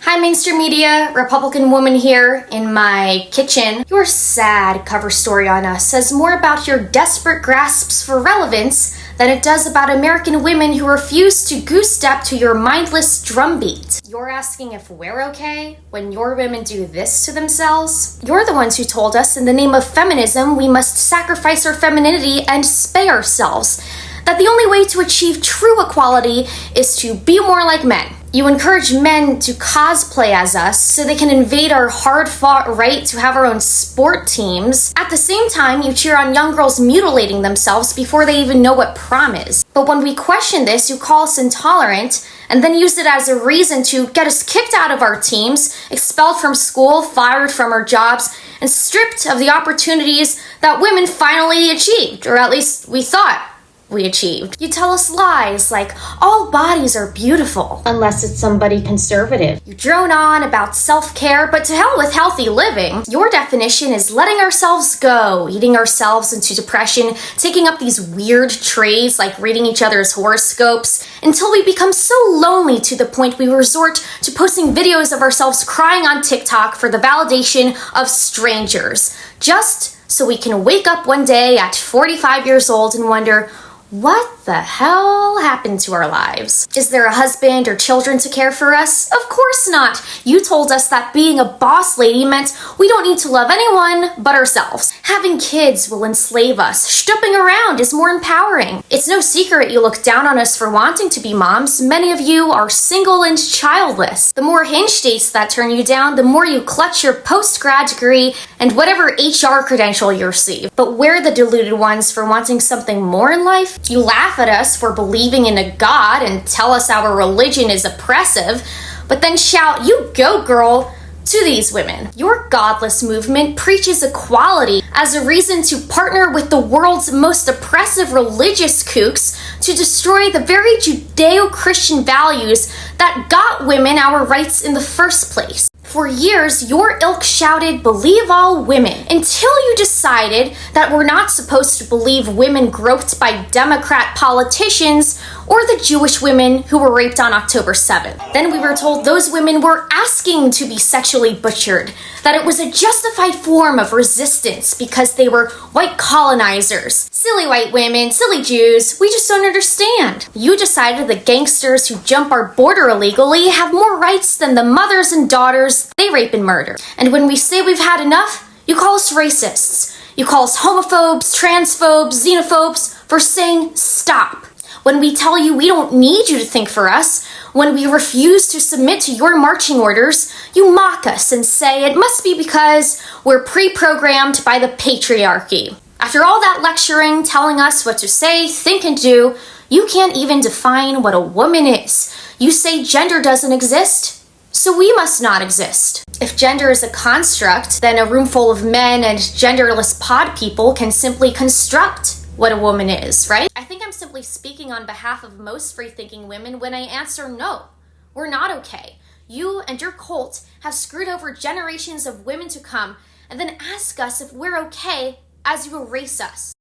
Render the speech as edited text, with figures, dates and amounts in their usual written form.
Hi, mainstream media, Republican woman here in my kitchen. Your sad cover story on us says more about your desperate grasps for relevance than it does about American women who refuse to goose step to your mindless drumbeat. You're asking if we're okay when your women do this to themselves? You're the ones who told us in the name of feminism we must sacrifice our femininity and spay ourselves. That the only way to achieve true equality is to be more like men. You encourage men to cosplay as us so they can invade our hard-fought right to have our own sport teams. At the same time, you cheer on young girls mutilating themselves before they even know what prom is. But when we question this, you call us intolerant and then use it as a reason to get us kicked out of our teams, expelled from school, fired from our jobs, and stripped of the opportunities that women finally achieved, or at least we thought we achieved. You tell us lies like all bodies are beautiful, unless it's somebody conservative. You drone on about self-care, but to hell with healthy living. Your definition is letting ourselves go, eating ourselves into depression, taking up these weird trades like reading each other's horoscopes, until we become so lonely to the point we resort to posting videos of ourselves crying on TikTok for the validation of strangers, just so we can wake up one day at 45 years old and wonder, what the hell happened to our lives? Is there a husband or children to care for us? Of course not. You told us that being a boss lady meant we don't need to love anyone but ourselves. Having kids will enslave us. Stripping around is more empowering. It's no secret you look down on us for wanting to be moms. Many of you are single and childless. The more Hinge dates that turn you down, the more you clutch your post-grad degree and whatever HR credential you receive. But we're the deluded ones for wanting something more in life. You laugh at us for believing in a God and tell us our religion is oppressive, but then shout, "You go, girl," to these women. Your godless movement preaches equality as a reason to partner with the world's most oppressive religious kooks to destroy the very Judeo-Christian values that got women our rights in the first place. For years, your ilk shouted, "Believe all women," until you decided that we're not supposed to believe women groped by Democrat politicians or the Jewish women who were raped on October 7th. Then we were told those women were asking to be sexually butchered, that it was a justified form of resistance because they were white colonizers. Silly white women, silly Jews, we just don't understand. You decided the gangsters who jump our border illegally have more rights than the mothers and daughters they rape and murder. And when we say we've had enough, you call us racists. You call us homophobes, transphobes, xenophobes for saying stop. When we tell you we don't need you to think for us, when we refuse to submit to your marching orders, you mock us and say it must be because we're pre-programmed by the patriarchy. After all that lecturing, telling us what to say, think, and do, you can't even define what a woman is. You say gender doesn't exist, so we must not exist. If gender is a construct, then a room full of men and genderless pod people can simply construct what a woman is, right? I think I'm simply speaking on behalf of most free-thinking women when I answer no. We're not okay. You and your cult have screwed over generations of women to come and then ask us if we're okay as you erase us.